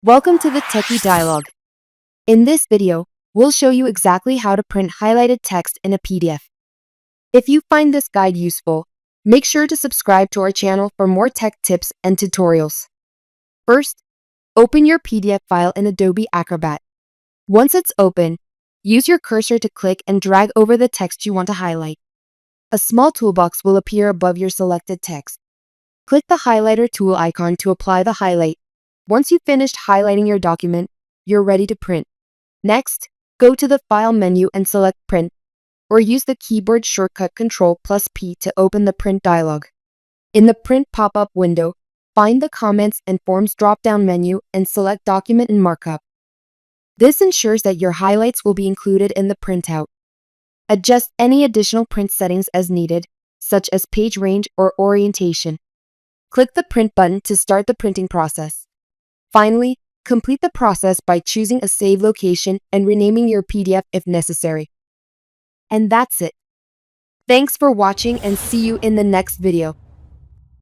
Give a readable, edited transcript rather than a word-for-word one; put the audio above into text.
Welcome to the Techie Dialogue. In this video, we'll show you exactly how to print highlighted text in a PDF. If you find this guide useful, make sure to subscribe to our channel for more tech tips and tutorials. First, open your PDF file in Adobe Acrobat. Once it's open, use your cursor to click and drag over the text you want to highlight. A small toolbox will appear above your selected text. Click the highlighter tool icon to apply the highlight. Once you've finished highlighting your document, you're ready to print. Next, go to the File menu and select Print, or use the keyboard shortcut Ctrl+P to open the Print dialog. In the Print pop-up window, find the Comments and Forms drop-down menu and select Document and Markup. This ensures that your highlights will be included in the printout. Adjust any additional print settings as needed, such as page range or orientation. Click the Print button to start the printing process. Finally, complete the process by choosing a save location and renaming your PDF if necessary. And that's it. Thanks for watching and see you in the next video.